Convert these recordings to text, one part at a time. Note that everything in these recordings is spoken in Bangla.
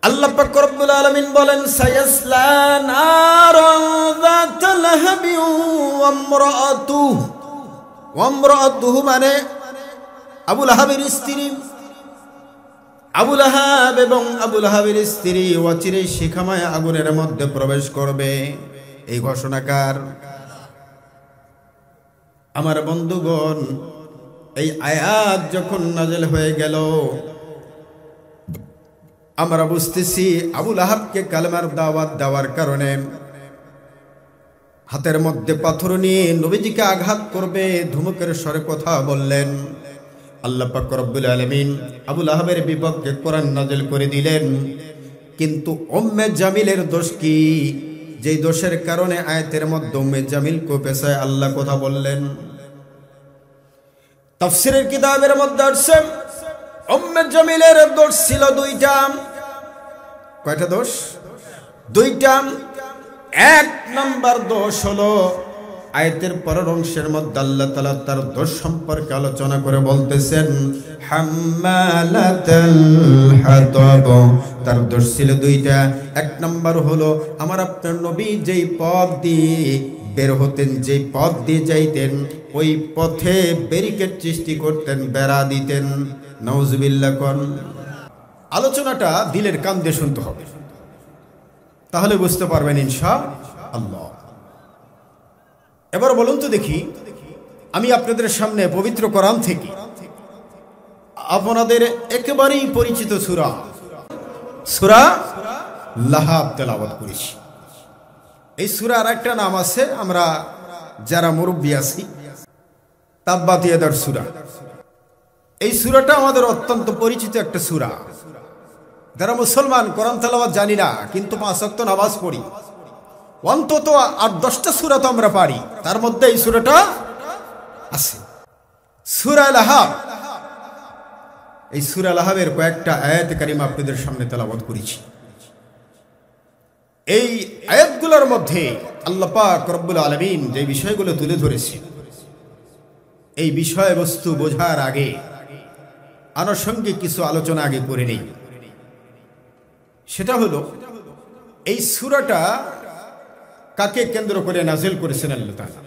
আল্লাহ পাক রব্বুল আলামিন বলেন সায়াসলা নারান যাতা লাহাবি ওয়া ইমরাআতুহু মানে আবু লাহাবের স্ত্রী, আবু লাহাব এবং আবু লাহাবের স্ত্রী অচিরেই শিখাময় আগুনের মধ্যে প্রবেশ করবে। এই ঘোষণাকার আমার বন্ধুগণ, এই আয়াত যখন নাযিল হয়ে গেল আমরা বুঝতেছি আবু লাহাবকে কালেমার দাওয়াত দেওয়ার কারণে হাতের মধ্যে পাথর নিয়ে নবীজিকে আঘাত করবে ধমকের স্বরে কথা বললেন। আল্লাহ পাক রব্বুল আলামিন আবু লাহাবের বিপক্ষে কোরআন নাযিল করে দিলেন। কিন্তু উম্মে জামিলের দোষ কি? যেই দোষের কারণে আয়াতের মধ্যে উম্মে জামিলকে পেছায় আল্লাহ কথা বললেন। তাফসীরের কিতাবের মধ্যে আছে উম্মে জামিলের দোষ ছিল দুইটা। কয়টা দোষ? দুইটা। এক নাম্বার দোষ হলো আয়াতের পরের অংশের মধ্যে আল্লাহ তাআলা তার দোষ সম্পর্কে আলোচনা করে বলতেছেন হাম্মালাতাল হাতাব। তার দোষ ছিল দুইটা। এক নাম্বার হলো আমার আপনার নবী যেই পথ দিয়ে বের হতেন, যেই পথ দিয়ে যাইতেন, ওই পথে ব্যারিকেড সৃষ্টি করতেন, বেড়া দিতেন। নাউজুবিল্লাহ কোন। আলোচনাটা দিলের কান দিয়ে শুনতে হবে, তাহলে বুঝতে পারবেন ইনশাআল্লাহ। এবার বলুন তো দেখি, আমি আপনাদের সামনে পবিত্র কোরআন থেকে আপনাদের একেবারেই পরিচিত সূরা লাহাব তেলাওয়াত করেছি। এই সূরার একটা নাম আছে, আমরা যারা মুরব্বী আছি, তাব্বাত ইয়াদার সূরা। এই সূরাটা আমাদের অত্যন্ত পরিচিত একটা সূরা। যারা মুসলমান কোরআন তেলাওয়াত জানি না, কিন্তু 5 ওয়াক্ত নামাজ পড়ি, অন্তত 8-10টা সূরা তো আমরা পারি, তার মধ্যে এই সূরাটা আছে, সূরা লাহাব। এই সূরা লাহাবের কয়েকটা আয়াত কারিমা আপনাদের সামনে তেলাওয়াত করেছি। এই আয়াতগুলোর মধ্যে আল্লাহ পাক রব্বুল আলামিন যে বিষয়গুলো তুলে ধরেছে, এই বিষয়বস্তু বোঝার আগে আনুষঙ্গিক কিছু আলোচনা আগে করে নেই। সেটা হলো এই সূরাটা কাকে কেন্দ্র করে নাজিল করেছেন আল্লাহ তাআলা?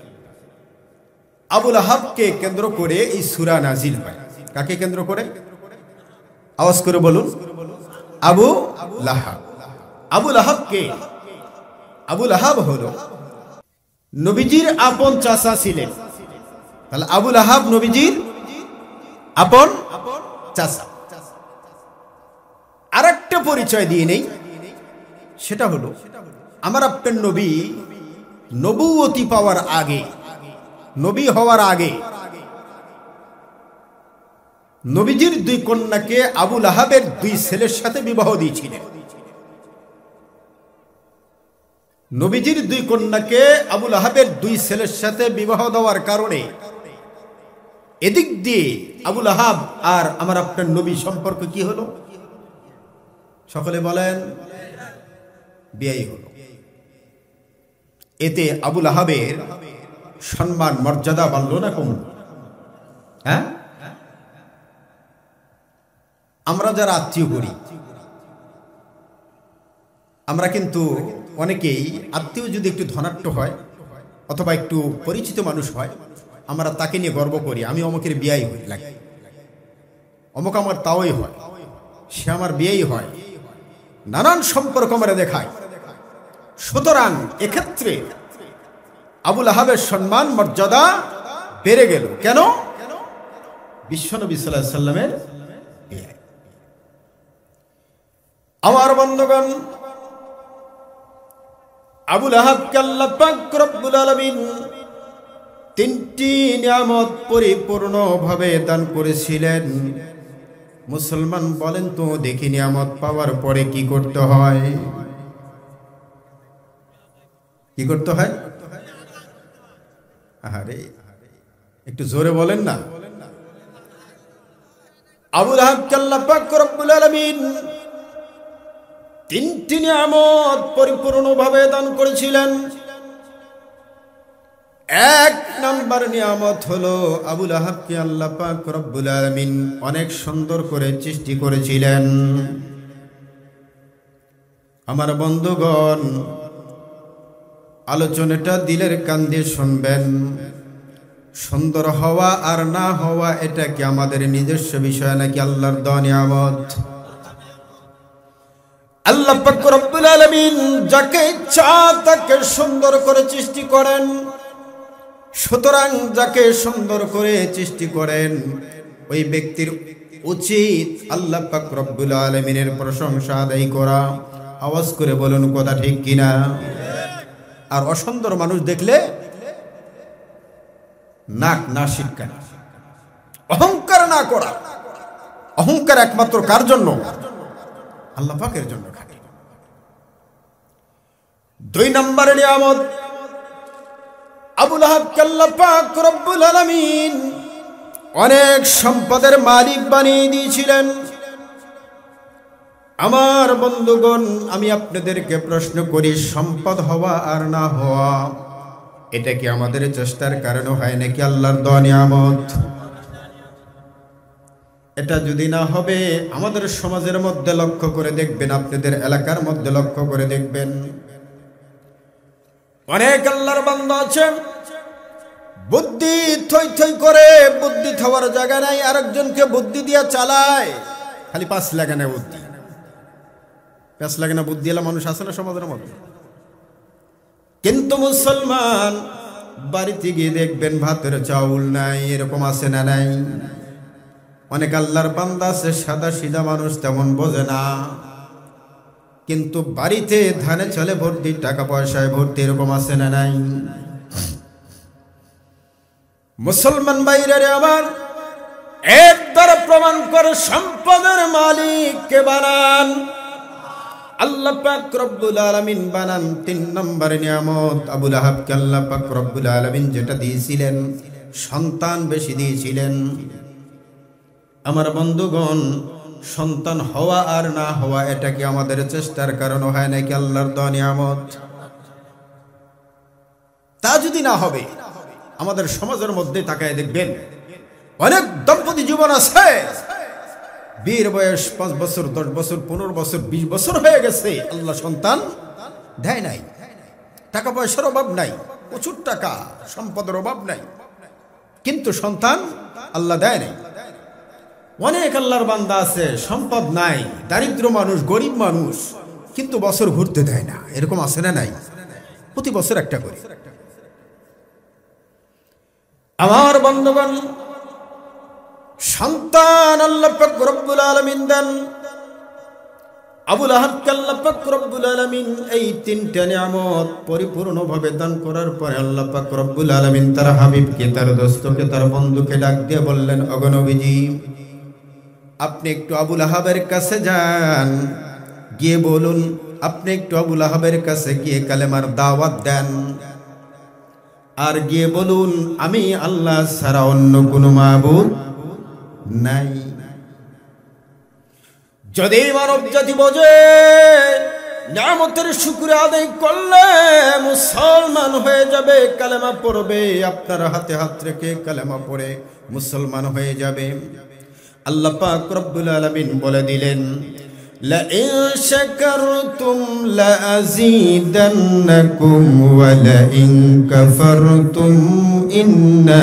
আবু লাহাবকে কেন্দ্র করে এই সূরা নাজিল হয়। কাকে কেন্দ্র করে? আওয়াজ করে বলুন। আবু লাহাব। আবু লাহাবকে, আবু লাহাব হলো নবীজির আপন চাচা ছিলেন। তাহলে আবু লাহাব নবীজির আপন চাচা। আরেকটা পরিচয় দিয়ে নেই, সেটা হলো আমার আপনার নবী নবুয়তি পাওয়ার আগে, নবী হওয়ার আগে নবীজির 2 কন্যাকে আবু লাহাবের 2 ছেলের সাথে বিবাহ দিয়েছিলেন। নবীজির 2 কন্যাকে আবু লাহাবের 2 ছেলের সাথে বিবাহ দেওয়ার কারণে এদিক দিয়ে আবু লাহাব আর আমার আপনার নবী সম্পর্ক কি হলো? সকলে বলেন, বিয়ে হলো। এতে আবু লাহাবের সম্মান মর্যাদা বাড়ল না কমল? হ্যাঁ, আমরা যারা আত্মীয় করি, আমরা কিন্তু অনেকেই আত্মীয় যদি একটু ধনাঢ্য হয় অথবা একটু পরিচিত মানুষ হয়, আমরা তাকে নিয়ে গর্ব করি, আমি অমুকের বিয়াই হই লাগে, অমুক আমার তাওই হয়, সে আমার বিয়েই হয়, নানান সম্পর্ক আমরা দেখাই। সুতরাং এক্ষেত্রে আবু লাহাবের সম্মান মর্যাদা বেড়ে গেল। কেন? বিশ্বনবী সাল্লাল্লাহু আলাইহি সাল্লামের বিয়ে। আমার বন্ধুগণ, আবু লাহাবকে আল্লাহ পাক রব্বুল আলামিন 3টি নিয়ামত পরিপূর্ণভাবে দান করেছিলেন। মুসলমান বলেন তো দেখি, নিয়ামত পাওয়ার পরে কি করতে হয়? কি করতে হয়? আরে একটু জোরে বলেন না। আবু লাহাবকে আল্লাহ পাক রব্বুল আলামিন 3টি নিয়ামত পরিপূর্ণভাবে দান করেছিলেন। 1 নাম্বার নিয়ামত হলো আবু লাহাবকে আল্লাহ পাক রব্বুল আলামিন অনেক সুন্দর করে সৃষ্টি করেছিলেন। আমার বন্ধুগণ, আলোচনাটা দিলের কান দিয়ে শুনবেন। সুন্দর হওয়া আর না হওয়া এটা কি আমাদের নিজস্ব বিষয় নাকি আল্লাহর দেওয়া নিয়ামত? আল্লাহ পাক রব্বুল আলামিন যাকে ইচ্ছা তাকে সুন্দর করে সৃষ্টি করেন। সুতরাং যাকে সুন্দর করে সৃষ্টি করেন ওই ব্যক্তির উচিত আল্লাহ পাক রব্বুল আলামিনের প্রশংসা আদায় করা। আওয়াজ করে বলুন কথা ঠিক কিনা? আর অসুন্দর মানুষ দেখলে নাক না শিটকানো, অহংকার না করা। অহংকার একমাত্র কার জন্য? আল্লাহ পাকের জন্য খাটে। 2 নম্বরে নিয়ামত, আবু লাহাবকে আল্লাহ পাক রব্বুল আলামিন অনেক সম্পদের মালিক বানিয়ে দিয়েছিলেন। আমার বন্ধুগণ, আমি আপনাদেরকে প্রশ্ন করি, সম্পদ হওয়া আর না হওয়া এটা কি আমাদের চেষ্টার কারণে হয় নাকি আল্লাহর দেওয়া নিয়ামত? এটা যদি না হবে, আমাদের সমাজের মধ্যে লক্ষ্য করে দেখবেন, আপনাদের এলাকার মধ্যে লক্ষ্য করে দেখবেন, অনেক আল্লাহর বান্দা আছেন বুদ্ধি থই থই করে, বুদ্ধি খাওয়ার জায়গা নাই, আরেকজনকে বুদ্ধি দিয়ে চালায়। খালি পাঁচ লাগে না বুদ্ধি, পাঁচ লাগে না বুদ্ধি এলা মানুষ আছে না সমাজের মধ্যে। কিন্তু মুসলমান বাড়িতে গিয়ে দেখবেন ভাতের চাউল নাই, এরকম আছে না নাই? অনেক আল্লাহর বান্দা আছে সাদা সিধা মানুষ, তেমন বোঝে না, কিন্তু বাড়িতে ধানে চালে ভর্তি, টাকা পয়সায় ভর্তি, এরকম আছে না নাই? মুসলমান বাইরে আমার এর দ্বারা প্রমাণ করে সম্পদের মালিক কে বানান? আল্লাহ পাক রব্বুল আলামিন বানান। 3 নম্বরে নিয়ামত, আবু লাহাবকে আল্লাহ পাক রব্বুল আলামিন যেটা দিয়েছিলেন, সন্তান বেশি দিয়েছিলেন। আমার বন্ধুগণ, সন্তান হওয়া আর না হওয়া এটা কি আমাদের চেষ্টার কারণে হয় নাকি আল্লাহর দেওয়া নিয়ামত? তা যদি না হবে, আমাদের সমাজের মধ্যে তাকায় দেখবেন অনেক দম্পতি জীবন আছে, বিয়ের বয়স 5 বছর, 10 বছর, 15 বছর, 20 বছর হয়ে গেছে, আল্লাহ সন্তান দেয় নাই। টাকা পয়সার অভাব নাই, প্রচুর টাকা সম্পদের অভাব নাই, কিন্তু সন্তান আল্লাহ দেয় নাই। অনেক আল্লাহর বান্দা আছে সম্পদ নাই, দারিদ্র মানুষ, গরিব মানুষ, কিন্তু বছর ঘুরতে দেয় না, এরকম আছে না নাই? প্রতি বছর একটা করে। আমার বন্ধুগণ, সন্তান আল্লাহ পাক রব্বুল আলামিন দেন। আবু লাহাবকে আল্লাহ পাক রব্বুল আলামিন এই 3টা নিয়ামত পরিপূর্ণভাবে দান করার পরে আল্লাহ পাক রব্বুল আলামিন তার হাবিবকে, তার দোস্তকে, তার বন্ধুকে ডাক দিয়ে বললেন, ওগো নবীজি, আপনি একটু আবু লাহাবের কাছে যান, গিয়ে বলুন, আপনি একটু আবু লাহাবের কাছে গিয়ে কালেমার দাওয়াত দেন, আর গিয়ে বলুন আমি আল্লাহ ছাড়া অন্য কোনো মাবুদ নাই। যদি মানব জাতি বোঝে নিয়ামতের শুকরিয়া আদায় করলে মুসলমান হয়ে যাবে, কালেমা পড়বে, আপনার হাতে হাত রেখে কালেমা পড়ে মুসলমান হয়ে যাবে। আল্লাহ পাক রব্বুল আলামিন বলে দিলেন, লা ইন শাকারতুম লা আযীদান্নাকুম ওয়া লা ইন কাফারতুম ইন্না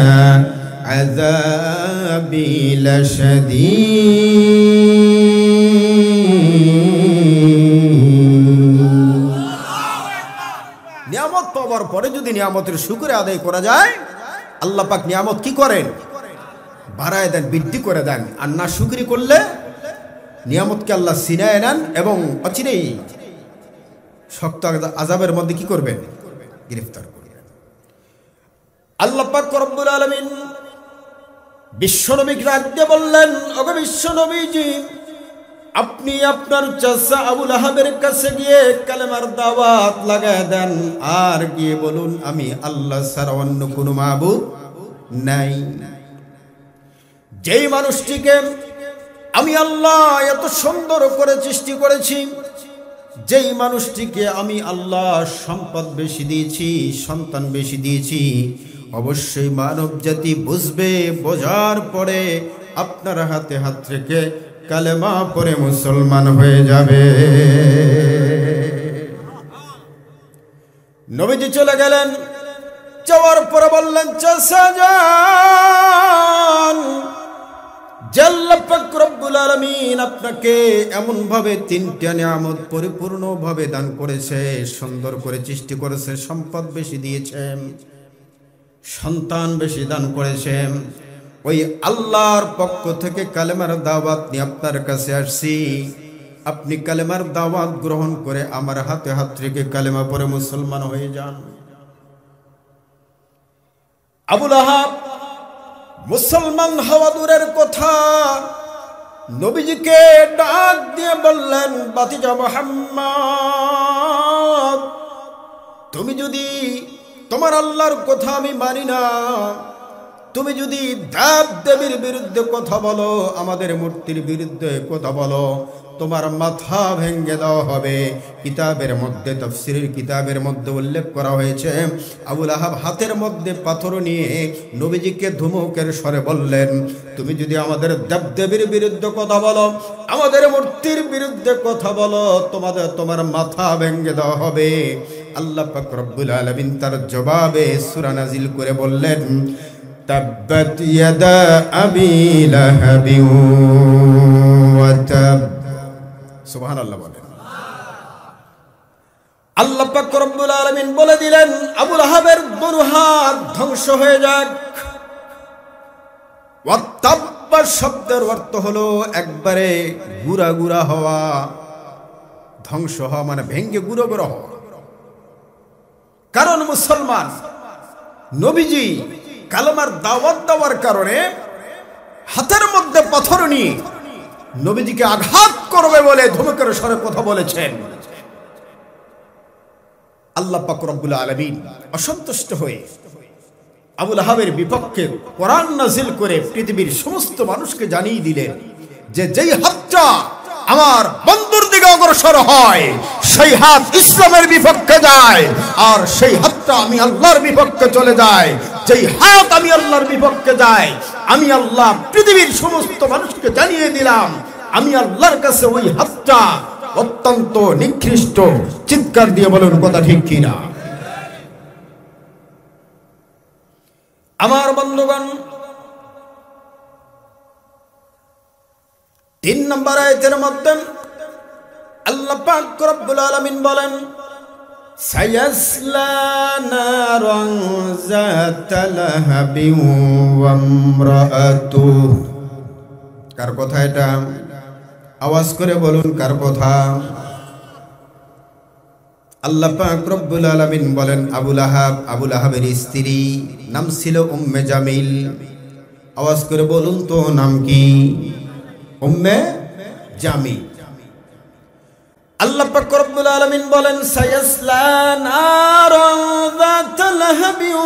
আযাবি লাশাদীদ। নিয়ামত পাওয়ার পরে যদি নিয়ামতের শুকরিয়া আদায় করা যায়, আল্লাহ পাক নিয়ামত কি করেন? বাড়ায় দেন, বৃদ্ধি করে দেন। আর না শুকরি করলে নিয়ামতকে আল্লাহ ছিনায় নেন এবং অচিরেই শক্ত আযাবের মধ্যে কি করবেন? গ্রেফতার করবেন। আল্লাহ পাক রব্বুল আলামিন বিশ্বনবীকে ডাক দিয়ে বললেন, ওগো বিশ্বনবীজি, আপনি আপনার চাচা আবু লাহাবের কাছে গিয়ে কালেমার দাওয়াত লাগায় দেন, আর গিয়ে বলুন আমি আল্লাহ ছাড়া অন্য কোনো মাবুদ নাই। যেই মানুষটিকে আমি আল্লাহ এত সুন্দর করে সৃষ্টি করেছি, যেই মানুষটিকে আমি আল্লাহ সম্পদ বেশি দিয়েছি, সন্তান বেশি দিয়েছি, অবশ্যই মানব জাতি বুঝবে, বোঝার পরে আপনার হাতে হাত রেখে কালেমা পড়ে মুসলমান হয়ে যাবে। নবীজি চলে গেলেন। যাওয়ার পরে বললেন, চাচা যান, আল্লাহ পাক রব্বুল আলামিন আপনাকে এমন ভাবে তিনটা নিয়ামত পরিপূর্ণ ভাবে দান করেছে, সুন্দর করে সৃষ্টি করেছে, সম্পদ বেশি দিয়েছে, সন্তান বেশি দান করেছে। ওই আল্লাহর পক্ষ থেকে কালেমার দাওয়াত নিয়ে আপনার কাছে আসছি। আপনি কালেমার দাওয়াত গ্রহণ করে আমার হাতে হাত রেখে কালেমা পড়ে মুসলমান হয়ে যান। আবু লাহাব মুসলমান হওয়া দূরের কথা, নবীজিকে ডাক দিয়ে বললেন, ভাতিজা মুহাম্মদ, তুমি যদি তোমার আল্লাহর কথা আমি মানি না, তুমি যদি দেব দেবীর বিরুদ্ধে কথা বলো, আমাদের মূর্তির বিরুদ্ধে কথা বলো, তোমার মাথা ভেঙে দেওয়া হবে। কিতাবের মধ্যে, তাফসীরের কিতাবের মধ্যে উল্লেখ করা হয়েছে, আবু লাহাব হাতের মধ্যে পাথর নিয়ে নবীজিকে ধুমুকের স্বরে বললেন, তুমি যদি আমাদের দেবদেবীর বিরুদ্ধে কথা বলো, আমাদের মূর্তির বিরুদ্ধে কথা বলো, তোমার মাথা ভেঙে দেওয়া হবে। আল্লাহ পাক রব্বুল আলামিন তার জবাবে সূরা নাজিল করে বললেন, তাব্বাত ইয়াদা আবি লাহাবি ওয়া তাব। সুবহানাল্লাহ বলেন। আল্লাহ পাক রব্বুল আলামিন বলে দিলেন, আবু লাহাবের দুই হাত ধ্বংস হয়ে যাক। ওয়া তাব্বা শব্দের অর্থ হলো একবারে গুড়া গুড়া হওয়া, ধ্বংস হওয়া মানে ভেঙ্গে গুঁড়ো গুঁড়ো হওয়া। কারণ মুসলমান নবীজি কালেমার দাওয়াত দেওয়ার কারণে হাতের মধ্যে পাথর নিয়ে নবীজিকে আঘাত করবে বলে ধমকের স্বরে কথা বলেছেন। আল্লাহ পাক রব্বুল আলামিন অসন্তুষ্ট হয়ে আবু লাহাবের বিপক্ষে কোরআন নাজিল করে পৃথিবীর সমস্ত মানুষকে জানিয়ে দিলেন যে যেই হাতটা আমার বন্ধুর দিকে অগ্রসর হয়, সেই হাত ইসলামের বিপক্ষে যায়, আর সেই হাতটা আমি আল্লাহর বিপক্ষে চলে যায়। যেই হাত আমি আল্লাহর বিপক্ষে যায়, আমি আল্লাহ পৃথিবীর সমস্ত মানুষকে জানিয়ে দিলাম, আমি আল্লাহর কাছে ওই হাতটা অত্যন্ত নিকৃষ্ট। চিৎকার দিয়ে বলুন কথা ঠিক কিনা? আমার বন্ধুগণ, 3 নম্বর আয়াতের মধ্যে আল্লাহ পাক রব্বুল আলামিন বলেন, সায়াসলা নারান যাতা লাহাবিন ওয়া ইমরাআতুহু। কার কথা এটা? আওয়াজ করে বলুন, কার কথা? আল্লাহ পাক রব্বুল আলামিন বলেন, আবু লাহাব, আবু লাহাবের স্ত্রী নাম ছিল উম্মে জামিল। আওয়াজ করে বলুন তো, নাম কি? উম্মে জামিল। আল্লাহ পাক রব্বুল আলামিন বলেন, সায়াসলা নারান যাতা লাহাবিন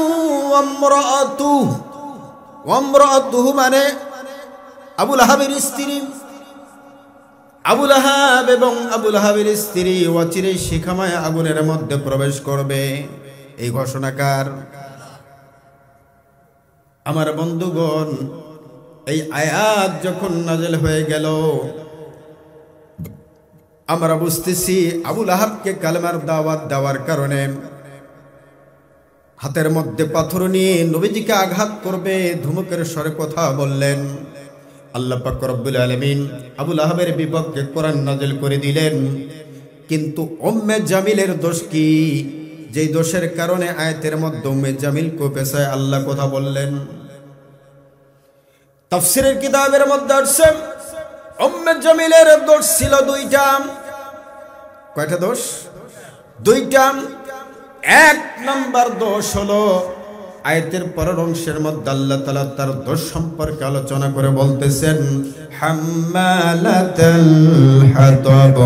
ওয়া ইমরাআতুহু। ওয়া ইমরাআতুহু মানে আবু লাহাবের স্ত্রী। আবু লাহাব এবং আবু লাহাবের স্ত্রী অচিরেই শিখাময় আগুনের মধ্যে প্রবেশ করবে। এই ঘোষণাকার। আমার বন্ধুগণ, এই আয়াত যখন নাযিল হয়ে গেল, আমরা বুঝতেছি আবু লাহাবকে কালেমার দাওয়াত দেওয়ার কারণে হাতের মধ্যে পাথর নিয়ে নবীজিকে আঘাত করবে, ধুমকের স্বরে কথা বললেন। আল্লাহ পাক রব্বুল আলামিন আবু লাহাবের বিপক্ষে কোরআন নাযিল করে দিলেন। কিন্তু উম্মে জামিলের দোষ কি? যেই দোষের কারণে আয়াতের মধ্যে উম্মে জামিলকে পেছায় আল্লাহ কথা বললেন। তাফসীরের কিতাবের মধ্যে আছে, উম্মে জামিলের দোষ ছিল 2টা। কয়টা দোষ? 2টা। 1 নম্বর দোষ হলো, আয়াতের পরের অংশের মধ্যে আল্লাহ তাআলা তার দোষ সম্পর্কে আলোচনা করে বলতেছেন, হাম্মালাতাল হাতাব।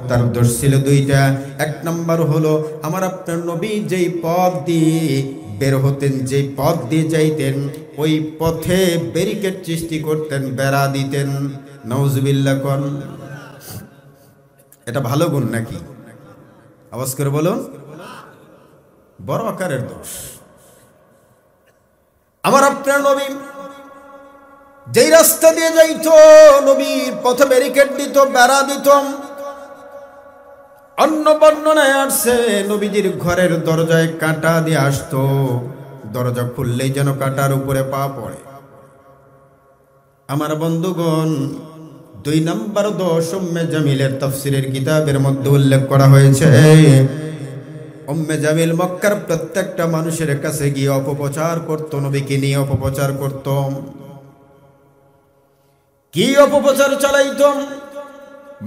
তার দোষ ছিল 2টা। 1 নম্বর হলো, আমার আপনার নবী যেই পথ দিয়ে বের হতেন, যেই পথ দিয়ে যাইতেন, ওই পথে ব্যারিকেড সৃষ্টি করতেন, বেড়া দিতেন। নাউজুবিল্লাহ কোন। এটা ভালো গুণ নাকি? আওয়াজ করে বলুন। বড় আকারের দোষ। আমার আপনার নবী যেই রাস্তা দিয়ে যাইতো, নবীর পথে ব্যারিকেড দিত, বেড়া দিত। অন্য বর্ণনায় আসছে নবীজির ঘরের দরজায় কাঁটা দিয়ে আসতো, দরজা খুললেই যেন কাঁটার উপরে পা পড়ে। আমার বন্ধুগণ, 2 নম্বর দোষ উম্মে জামিলের তাফসীরের কিতাবের মধ্যে উল্লেখ করা হয়েছে। উম্মে জামিল মক্কার প্রত্যেকটা মানুষের কাছে গিয়ে অপপ্রচার করত, নবীকে নিয়ে অপপ্রচার করত। কি অপপ্রচার চালাইত?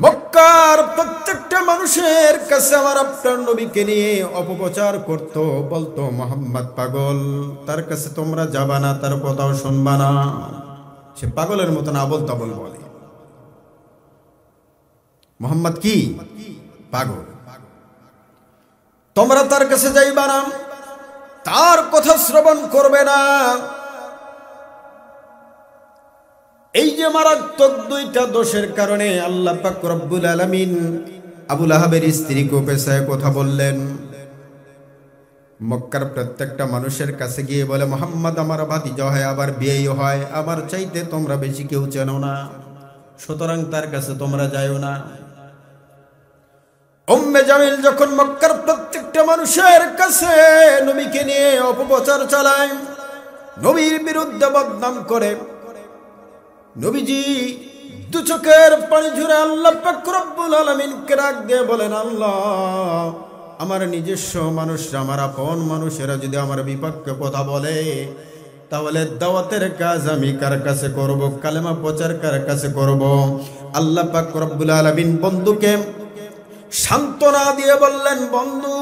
মক্কার প্রত্যেকটা মানুষের কাছে আমার আপনার নবীকে নিয়ে অপপ্রচার করত, বলতো মুহাম্মদ পাগল, তার কাছে তোমরা যাবা না, তার কথাও শুনবা না, সে পাগলের মতন আবল তাবল বলে। মুহাম্মদ কি পাগল, তোমরা তার কাছে যাইবা না, তার কথা শ্রবণ করবে না। এই যে মারাত্মক 2টা দোষের কারণে আল্লাহ পাক রব্বুল আলামিন আবু লাহাবের স্ত্রীকে পেশায় কথা বললেন। মক্কার প্রত্যেকটা মানুষের কাছে গিয়ে বলে, মুহাম্মদ আমার ভাতিজা হয়, আবার বিয়েও হয়, আমার চাইতে তোমরা বেশি কেউ চেনো না, সুতরাং তার কাছে তোমরা যাইও না। উম্মে জামিল যখন মক্কার প্রত্যেকটা মানুষের কাছে নবীকে নিয়ে অপপ্রচার চালায়, নবীর বিরুদ্ধে বদনাম করে, নবীজি 2 চোখের পানি ঝরে আল্লাহ পাক রব্বুল আলামিনকে ডাক দিয়ে বলেন, আল্লাহ, আমার নিজস্ব মানুষরা, আমার আপন মানুষেরা যদি আমার বিপক্ষে কথা বলে, তাহলে দাওয়াতের কাজ আমি কার কাছে করব, কালেমা প্রচার কার কাছে করব? আল্লাহ পাক রব্বুল আলামিন বন্ধুকে সান্ত্বনা দিয়ে বললেন, বন্ধু,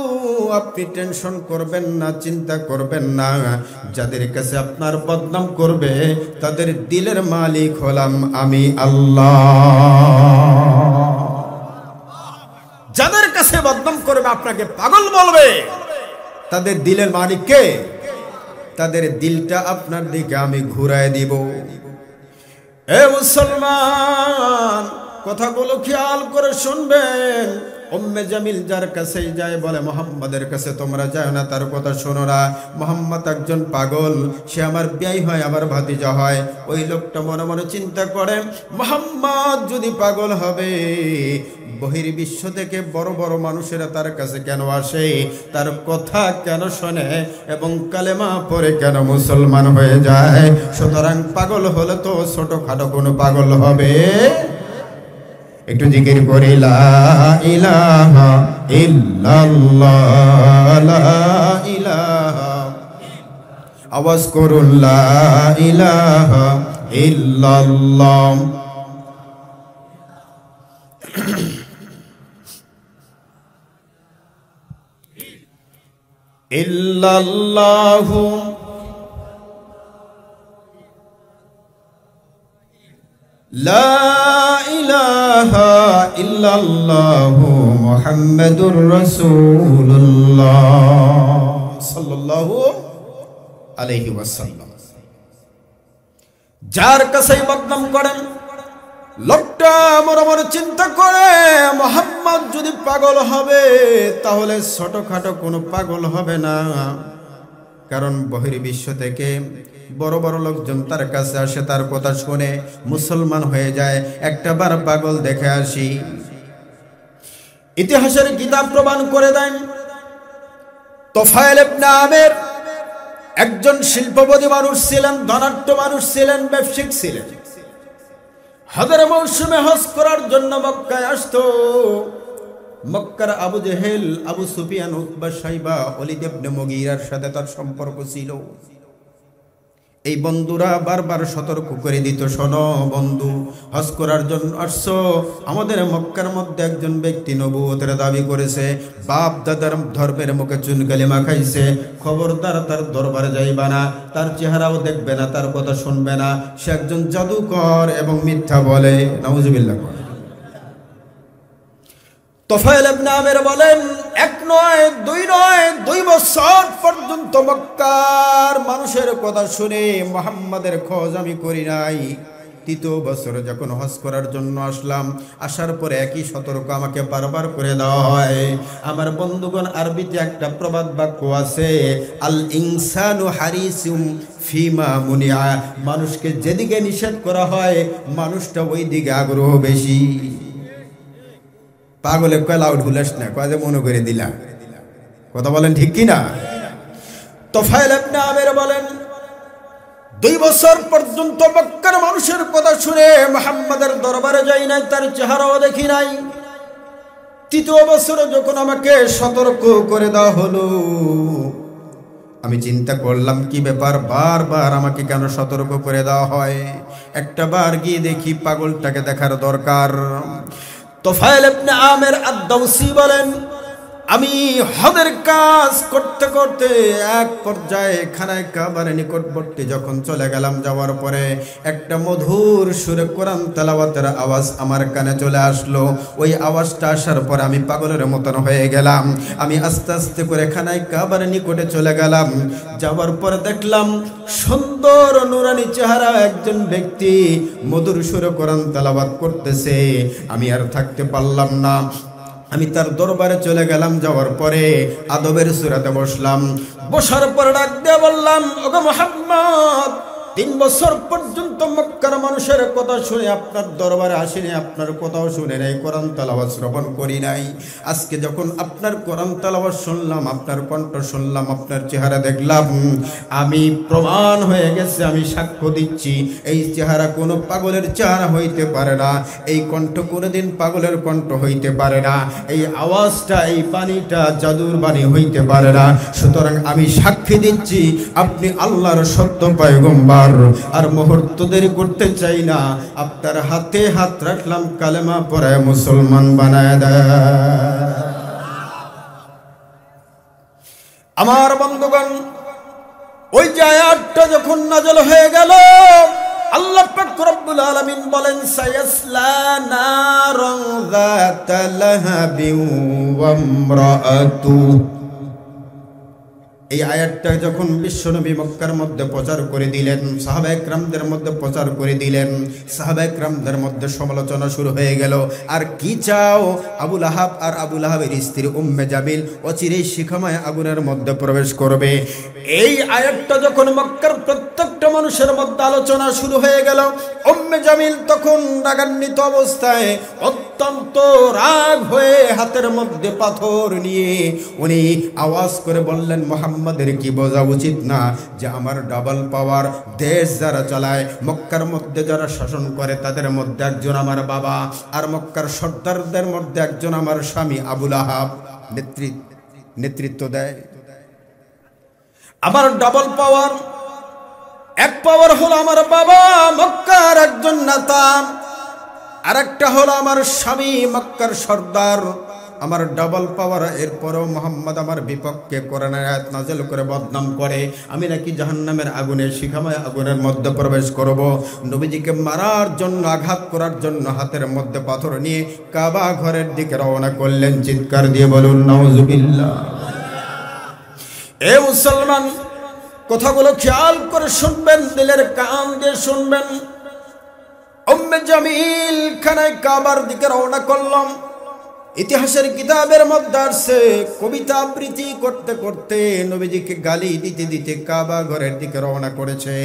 আপনি টেনশন করবেন না, চিন্তা করবেন না, যাদের কাছে আপনার বদনাম করবে তাদের দিলের মালিক হলাম আমি আল্লাহ। যাদের কাছে বদনাম করবে, আপনাকে পাগল বলবে, তাদের দিলের মালিক কে? তাদের দিলটা আপনার দিকে আমি ঘুরায় দিব। এ মুসলমান, কথাগুলো খেয়াল করে শুনবেন। উম্মে জামিল যার কাছেই যায় বলে, মুহাম্মাদের কাছে তোমরা যায় না, তার কথা শোনো না, মুহাম্মদ একজন পাগল, সে আমার বিয়াই হয়, আমার ভাতিজা হয়। ওই লোকটা মনে মনে চিন্তা করে, মুহাম্মদ যদি পাগল হবে, বহির্বিশ্ব থেকে বড় বড় মানুষেরা তার কাছে কেন আসে, তার কথা কেন শোনে এবং কালেমা পড়ে কেন মুসলমান হয়ে যায়? সুতরাং পাগল হলে তো ছোটখাটো কোনো পাগল হবে? একটু জিকির করি, লা ইলাহা ইল্লাল্লাহ, লা ইলাহা, আওয়াজ করুন, লা ইলাহা ইল্লাল্লাহ। ইল্লাল্লাহু লা ইলাহা ইল্লাল্লাহু মুহাম্মাদুর রাসূলুল্লাহ সাল্লাল্লাহু আলাইহি ওয়াসাল্লাম। যার কাছে বদনাম করেন, লোকটা মনে মনে চিন্তা করে, মুহাম্মদ যদি পাগল হবে তাহলে ছোটখাটো কোনো পাগল হবে না, কারণ বহির্বিশ্ব থেকে বড় বড় লোকজন তার কাছে আসে, তার কথা শুনে মুসলমান হয়ে যায়। একটা বার পাগল দেখে আসি। ইতিহাসের কিতাব প্রমাণ করে দেন, তোফায়েল ইবনে আমির একজন শিল্পপতি মানুষ ছিলেন, ধনাঢ্য মানুষ ছিলেন, ব্যবসায়িক ছিলেন। হজের মৌসুমে হজ করার জন্য মক্কায় আসতো। মক্কার আবু জেহেল, আবু সুফিয়ান, উতবা, সাইবা, ওলীদ ইবনে মুগীরার সাথে তার সম্পর্ক ছিল। এই বন্ধুরা বারবার সতর্ক করে দিত, শোনো বন্ধু, হজ করার জন্য আসছো, আমাদের মক্কার মধ্যে একজন ব্যক্তি নবুয়তের দাবি করেছে, বাপ দাদার ধর্মের মুখে চুন কালিমা খাইছে, খবরদার তার দরবারে যাইবা না, তার চেহারাও দেখবে না, তার কথা শুনবে না, সে একজন জাদুকর এবং মিথ্যা বলে। নাউজুবিল্লাহ। তোফায়েল ইবনে আমির বলেন, 1 নয় 2 নয় 2 বছর পর্যন্ত মক্কার মানুষের কথা শুনে মুহাম্মাদের খোঁজ আমি করি নাই। 3য় বছর যখন হজ করার জন্য আসলাম, আসার পরে একই সতর্ক আমাকে বারবার করে দেওয়া হয়। আমার বন্ধুগণ, আরবিতে একটা প্রবাদ বাক্য আছে, আল ইনসানু হারিসুম ফিমা মুনিয়া, মানুষকে যেদিকে নিষেধ করা হয় মানুষটা ওই দিকে আগ্রহ বেশি। পাগলে কয় লাউড ভুলাস না, কয় যে মনে করে দিলা। কথা বলেন ঠিক কিনা? তোফায়েল ইবনে আমির বলেন 2 বছর পর্যন্ত মক্কার মানুষের কথা শুনে মুহাম্মাদের দরবারে যাই নাই, তার চেহারাও দেখি নাই। 3য় বছরে যখন আমাকে সতর্ক করে দেওয়া হলো, আমি চিন্তা করলাম কি ব্যাপার, বারবার আমাকে কেন সতর্ক করে দেওয়া হয়? একটা বার গিয়ে দেখি, পাগলটাকে দেখার দরকার। তোফায়েল ইবনে আমির আদ-দাওসী বলেন আমি হজের কাজ করতে করতে এক পর্যায়ে খানায় কাবার নিকটবর্তী যখন চলে গেলাম, যাওয়ার পরে একটা মধুর সুরে কোরআন তেলাওয়াতের আওয়াজ আমার কানে চলে আসলো। ওই আওয়াজটা আসার পরে আমি পাগলের মতন হয়ে গেলাম। আমি আস্তে আস্তে করে খানায় কাবার নিকটে চলে গেলাম। যাওয়ার পরে দেখলাম সুন্দর নুরানি চেহারা একজন ব্যক্তি মধুর সুরে কোরআন তেলাওয়াত করতেছে। আমি আর থাকতে পারলাম না, আমি তার দরবারে চলে গেলাম। যাওয়ার পরে আদবের সূরাতে বসলাম। বসার পরে ডাক দিয়ে বললাম, ওগো মুহাম্মদ, 3 বছর পর্যন্ত মক্কার মানুষের কথা শুনে আপনার দরবারে আসিনি, আপনার কথাও শুনে নাই, কোরআন তেলাওয়াত শ্রবণ করি নাই। আজকে যখন আপনার কোরআন তেলাওয়াত শুনলাম, আপনার কণ্ঠ শুনলাম, আপনার চেহারা দেখলাম, আমি প্রমাণ হয়ে গেছে, আমি সাক্ষ্য দিচ্ছি এই চেহারা কোনো পাগলের চেহারা হইতে পারে না, এই কণ্ঠ কোনোদিন পাগলের কণ্ঠ হইতে পারে না, এই আওয়াজটা, এই বাণীটা জাদুর বাণী হইতে পারে না। সুতরাং আমি সাক্ষী দিচ্ছি আপনি আল্লাহর সত্য পয়গম্বর। আর মুহূর্ত দেরি করতে চাই না, আপনার হাতে হাত রাখলাম, কালেমা পড়ে মুসলমান বানায় দেয়। আমার বন্ধুগণ, ওই যে আয়াতটা যখন নাযিল হয়ে গেল, আল্লাহ পাক রব্বুল আলামিন বলেন সায়াসলা নারান যাতা লাহাবিন ওয়া ইমরাআতু। এই আয়াতটা যখন বিশ্বনবী মক্কার মধ্যে প্রচার করে দিলেন, সাহাবায়ে কেরামদের মধ্যে প্রচার করে দিলেন, সাহাবায়ে কেরামদের মধ্যে সমালোচনা শুরু হয়ে গেল। আর কি চাও, আবু লাহাব আর আবু লাহাবের স্ত্রী উম্মে জামিল অচিরেই শিখাময় আগুনের মধ্যে প্রবেশ করবে। এই আয়াতটা যখন মক্কার প্রত্যেকটা মানুষের মধ্যে আলোচনা শুরু হয়ে গেল, উম্মে জামিল তখন রাগান্বিত অবস্থায়, অত্যন্ত রাগ হয়ে হাতের মধ্যে পাথর নিয়ে উনি আওয়াজ করে বললেন, মুহাম্মাদের কি বোঝা উচিত না যে আমার ডাবল পাওয়ার, দেশ যারা চালায়, মক্কার মধ্যে যারা শাসন করে, তাদের মধ্যে একজন আমার বাবা, আর মক্কার সর্দারদের মধ্যে একজন আমার স্বামী আবু লাহাব নেতৃত্ব দেয়। আমার ডাবল পাওয়ার, এক পাওয়ার হলো আমার বাবা মক্কার একজন নেতা, আর একটা হলো আমার স্বামী মক্কার সর্দার। আমার ডাবল পাওয়ার। এরপরেও মুহাম্মদ আমার বিপক্ষে কোরআনের আয়াত নাযিল করে বদনাম করে, আমি নাকি জাহান্নামের আগুনে, শিখাময় আগুনের মধ্যে প্রবেশ করব। নবীজিকে মারার জন্য, আঘাত করার জন্য হাতের মধ্যে পাথর নিয়ে কাবা ঘরের দিকে রওনা করলেন। চিৎকার দিয়ে বলুন নাউজুবিল্লাহ। এ মুসলমান, কথাগুলো খেয়াল করে শুনবেন, দিলের কান দিয়ে শুনবেন। উম্মে জামিল খানায় কাবার দিকে রওনা করলাম। ইতিহাসের কিতাবের মধ্যে আসছে, কবিতা আবৃত্তি করতে করতে, নবীজিকে গালি দিতে দিতে কাবা ঘরের দিকে রওনা করেছে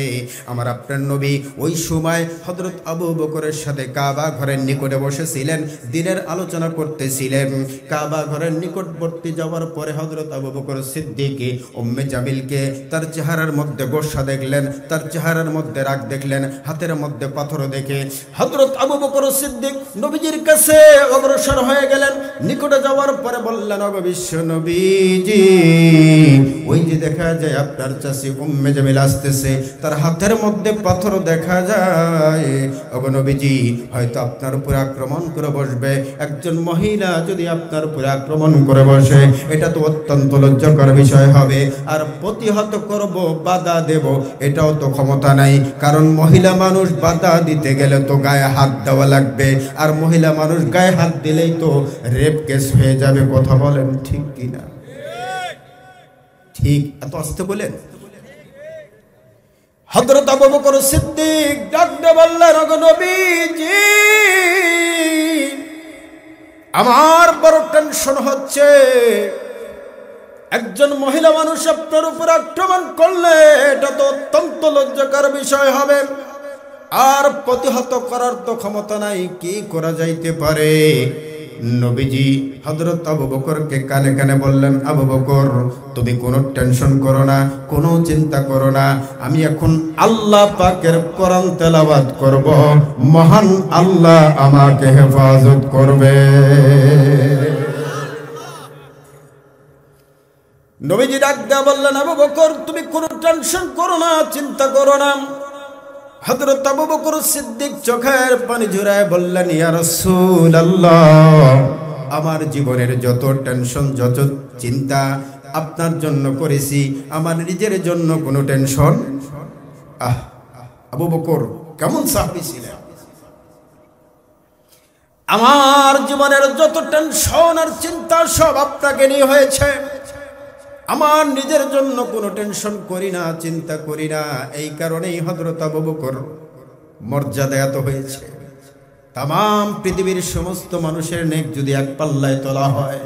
আমার আপনার নবী। ওই সময় হযরত আবু বকরের সাথে কাবা ঘরের নিকটে বসেছিলেন, দিনের আলোচনা করতেছিলেন। কাবা ঘরের নিকটবর্তী যাওয়ার পরে হযরত আবু বকর সিদ্দিক উম্মে জামিলকে তার চেহারার মধ্যে গোসা দেখলেন, তার চেহারার মধ্যে রাগ দেখলেন, হাতের মধ্যে পাথর দেখে হযরত আবু বকর সিদ্দিক নবীজির কাছে অগ্রসর হয়ে গেলেন। নিকটে যাওয়ার পরে বললেন, ওগো বিশ্ব নবীজি, ওই যে দেখা যায় আপনার চাচি উম্মে জামিল আসতেছে, তার হাতের মধ্যে পাথর দেখা যায়। ওগো নবীজি, হয়তো আপনার উপরে আক্রমণ করে বসবে। একজন মহিলা যদি আপনার উপরে আক্রমণ করে বসে, এটা তো অত্যন্ত লজ্জাকর বিষয় হবে। আর প্রতিহত করব, বাধা দেব, এটাও তো ক্ষমতা নাই, কারণ মহিলা মানুষ বাধা দিতে গেলে তো গায়ে হাত দেওয়া লাগবে, আর মহিলা মানুষ গায়ে হাত দিলেই তো রেপ কেস হয়ে যাবে। কথা বলেন ঠিক কিনা? ঠিক। এত আস্তে বলেন। হযরত আবু বকর সিদ্দিক ডাক দিয়ে বললেন, ওগো নবীজি, আমার বড় টেনশন হচ্ছে। একজন মহিলা মানুষ আপনার উপর আক্রমণ করলে এটা তো অত্যন্ত লজ্জাকর বিষয় হবে, আর প্রতিহত করার তো ক্ষমতা নাই। কি করা যাইতে পারে? নবীজি হযরত আবু বকরকে কানে কানে বললেন, আবু বকর তুমি কোনো টেনশন করো না, কোনো চিন্তা করো না, আমি এখন আল্লাহ পাকের কোরআন তেলাওয়াত করব, মহান আল্লাহ আমাকে হেফাজত করবে। নবীজি ডাক দিয়ে বললেন, আবু বকর তুমি কোনো টেনশন করো না, চিন্তা করো না। হযরত আবু বকর সিদ্দিক চোখের পানি ঝরায় বললেন, ইয়া রাসূলুল্লাহ আমার জীবনের যত টেনশন যত চিন্তা আপনার জন্য করেছি, আমার নিজের জন্য কোনো টেনশন। আবু বকর কেমন সাহাবী ছিলেন! আমার জীবনের যত টেনশন আর চিন্তা সব আপনাকে নিয়ে হয়েছে, আমার নিজের জন্য কোনো টেনশন করি না, চিন্তা করি না। এই কারণেই হযরত আবু বকর মর্যাদা এত হয়েছে। তাম পৃথিবীর সমস্ত মানুষের নেক যদি এক পাল্লায় তোলা হয়,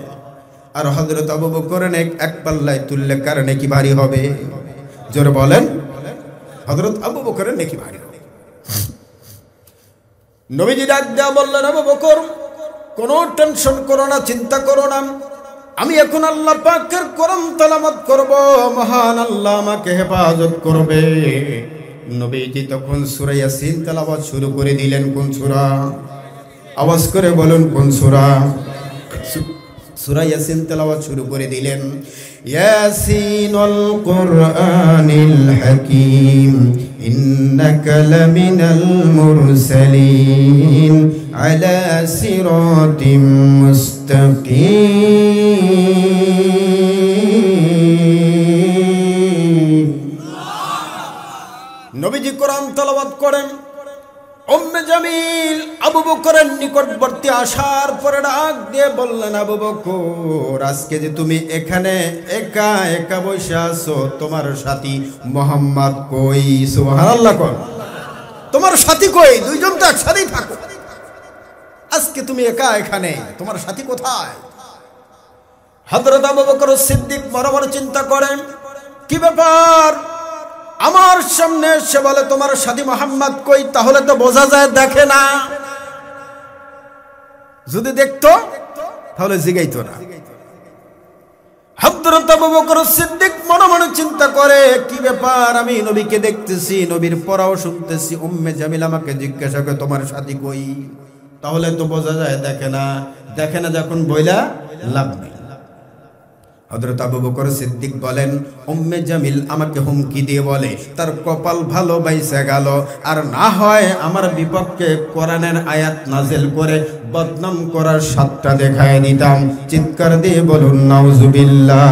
আর হযরত আবু বকরের নেক এক পাল্লায় তুললে কার নেকি ভারী হবে? জোরে বলেন, হযরত আবু বকরের নেকি ভারী হবে। নবীজি ডাক দেয়া বললেন, আবু বকর কোনো টেনশন করো না, চিন্তা করো না, আমি এখন আল্লাহ পাকের কোরআন তেলাওয়াত করব, মহান আল্লাহ আমাকে হেফাজত করবে। নবীজি তখন সূরা ইয়াসিন তেলাওয়াত শুরু করে দিলেন। কোন সূরা? আওয়াজ করে বলুন, কোন সূরা? সূরা ইয়াসিন তেলাওয়াত শুরু করে দিলেন। ইয়াসিনুল কুরআনিল হাকীম ইন্নাকা লামিনাল মুরসালিন আলা সিরাতিম মুস্তাকিম। নবীজি কোরআন তেলাওয়াত করেন। উম্মে জামিল আবু বকরের নিকটবর্তী আসার পরে ডাক দিয়ে বললেন, আবু বকর আজকে যে তুমি এখানে একা একা বসে আছো, তোমার সাথী মুহাম্মদ কই? সুবহানাল্লাহ। কোন তোমার সাথী কই? দুইজন তো একসাথেই থাকো, আজকে তুমি একা এখানে, তোমার সাথী কোথায়? হযরত আবু বকর সিদ্দিক বরাবর চিন্তা করেন, কি ব্যাপার? আমার সামনে এসে বলে তোমার সাথী মুহাম্মদ কই? তাহলে তো বোঝা যায় দেখে না, যদি দেখতো তাহলে জিগাইতো না। হযরত আবু বকর সিদ্দিক মনে মনে চিন্তা করে, কি ব্যাপার? আমি নবীকে দেখতেছি, নবীর পড়াও শুনতেছি, উম্মে জামিল আমাকে জিজ্ঞাসা করে তোমার সাথী কই? তাহলে তো বোঝা যায় দেখে না। দেখে না যখন বইলা লাভ নেই। হযরত আবু বকর সিদ্দিক বলেন, উম্মে জামিল আমাকে হুমকি দিয়ে বলে তার কপাল ভালো বাইসা গেল, আর না হয় আমার বিপক্ষে কোরআনের আয়াত নাজিল করে বদনাম করার সাতটা দেখায় দিতাম। চিৎকার দিয়ে বলুন নাউজুবিল্লাহ।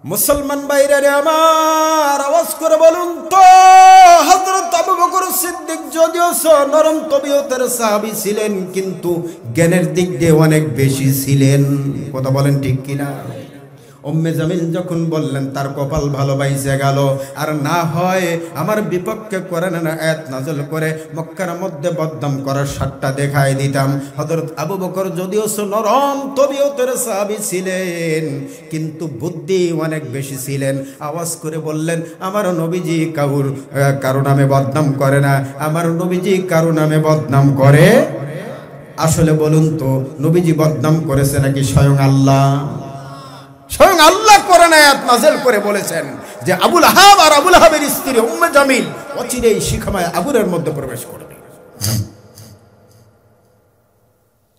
মুসলমান ভাইরা আমার, আওয়াজ করে বলুন তো, হযরত আবু বকর সিদ্দিক যদিও নরম তবিয়তের সাহাবী ছিলেন, কিন্তু জ্ঞানের দিক দিয়ে অনেক বেশি ছিলেন। কথা বলেন ঠিক কিনা? উম্মে জামিল যখন বললেন তার কপাল ভালো বাইসে গেল, আর না হয় আমার বিপক্ষে কোরআনের আয়াত নাযিল করে মক্কার মধ্যে বদনাম করার সাতটা দেখায় দিতাম। হযরত আবু বকর যদিও নরম তবিয়তের সাহাবী ছিলেন, কিন্তু বুদ্ধি অনেক বেশি ছিলেন। আওয়াজ করে বললেন, আমার নবীজি কারো নামে বদনাম করে না, আমার নবীজি কারো নামে বদনাম করে। আসলে বলুন তো, নবীজি বদনাম করেছে নাকি স্বয়ং আল্লাহ? স্বয়ং আল্লাহ কোরআন আয়াত নাযিল করে বলেছেন যে আবুল আহাব আর আবুল আহাবের স্ত্রী উম্মে জামিল অচিরেই শিখামায় আগুনের মধ্যে প্রবেশ করবে।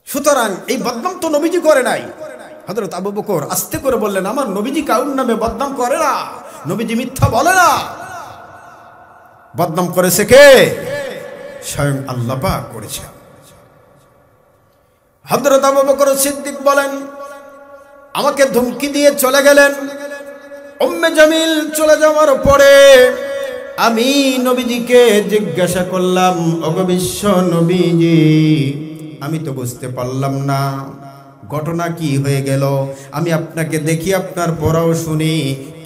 সুতরাং এই বদনাম তো নবীজি করে নাই। হযরত আবু বকর আস্তে করে বললেন, আমার নবীজি কারোর নামে বদনাম করে না, নবীজি মিথ্যা বলে না। বদনাম করেছে কে? স্বয়ং আল্লাহ পাক করেছে। হযরত আবু বকর সিদ্দিক বলেন, আমাকে ধমকি দিয়ে চলে গেলেন। উম্মে জামিল চলে যাওয়ার পরে আমি নবীজিকে জিজ্ঞাসা করলাম, ওগো বিশ্ব নবীজি, আমি তো বুঝতে পারলাম না ঘটনা কি হয়ে গেল। আমি আপনাকে দেখি, আপনার পড়াও শুনি,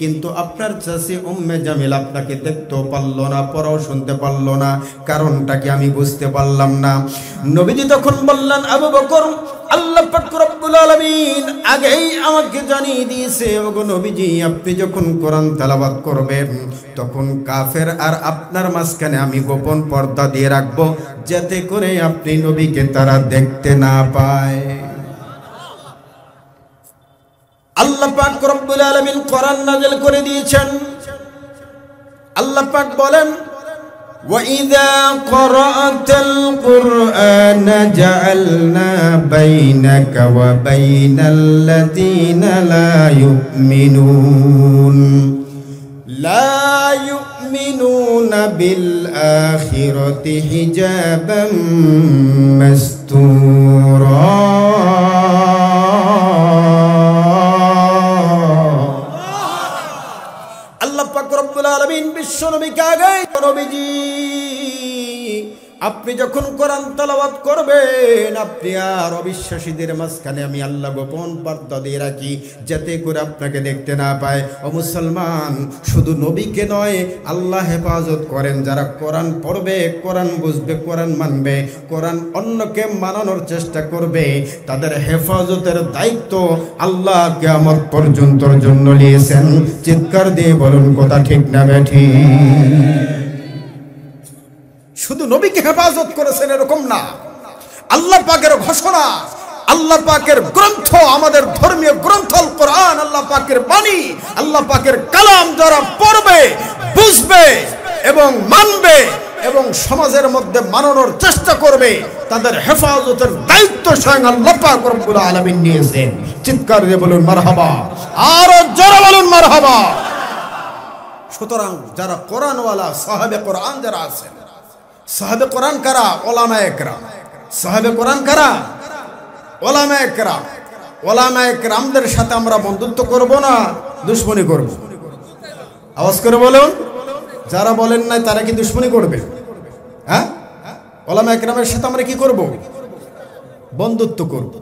কিন্তু আপনার চাচি উম্মে জামিল আপনাকে দেখতেও পারলো না, পড়াও শুনতে পারলো না, কারণটা কি আমি বুঝতে পারলাম না। নবীজি তখন বললেন, আবু বকর, আল্লাহ পাক রব্বুল রব্বুল আলামিন আগেই আমাকে জানিয়ে দিয়েছে, ওগো নবীজি আপনি যখন কোরআন তেলাওয়াত করবেন তখন কাফের আর আপনার মাঝখানে আমি গোপন পর্দা দিয়ে রাখবো, যাতে করে আপনি নবীকে তারা দেখতে না পায়। আল্লাহ পাক রব্বুল আলামিন কোরআন নাযিল করে দিয়েছেন। আল্লাহ পাক বলেন, وَإِذَا قَرَأْتَ الْقُرْآنَ جَعَلْنَا بَيْنَكَ وَبَيْنَ الَّذِينَ لَا يُؤْمِنُونَ بِالْآخِرَةِ حِجَابًا مَسْتُورًا। আল্লাহ পাক রব্বুল আলামিন বিশ্ব নবীকে আগে, নবীজি আপনি যখন কোরআন তেলাওয়াত করবেন আপনি আর অবিশ্বাসীদের মাঝখানে আমি আল্লাহ গোপন পর্দা দিয়ে রাখি, যাতে করে আপনাকে দেখতে না পায়। ও মুসলমান, শুধু নবীকে নয়, আল্লাহ হেফাজত করেন যারা কোরআন পড়বে, কোরআন বুঝবে, কোরআন মানবে, কোরআন অন্যকে মানানোর চেষ্টা করবে, তাদের হেফাজতের দায়িত্ব আল্লাহ কিয়ামত পর্যন্তর জন্য নিয়েছেন। চিৎকার দিয়ে বলুন কথা ঠিক না বেঠি? শুধু নবীকে হেফাজত করেছেন এরকম না, আল্লাহ পাকের ঘোষণা, আল্লাহ পাকের গ্রন্থ, আমাদের ধর্মীয় গ্রন্থ আল কোরআন, আল্লাহ পাকের বাণী, আল্লাহ পাকের কালাম যারা পড়বে, বুঝবে এবং মানবে এবং সমাজের মধ্যে মানানোর চেষ্টা করবে, তাদের হেফাজতের দায়িত্ব স্বয়ং আল্লাহ পাক রব্বুল আলামিন নিয়েছেন। চিৎকার দিয়ে বলুন মারহাবা, আরো জোরে বলুন মারহাবা। সুতরাং যারা কোরআনওয়ালা সাহাবে কোরআন যারা আছেন, সাহাবে কোরআন কারা? ওলামায়ে কেরাম। সাহাবে কোরআন কারা? ওলামায়ে কেরাম। ওলামায়ে কেরামদের সাথে আমরা বন্ধুত্ব করব না দুশমনি করব? আওয়াজ করে বলুন। যারা বলেন নাই তারা কি দুশমনি করবে? হ্যাঁ, ওলামায়ে কেরামের সাথে আমরা কি করব? বন্ধুত্ব করব।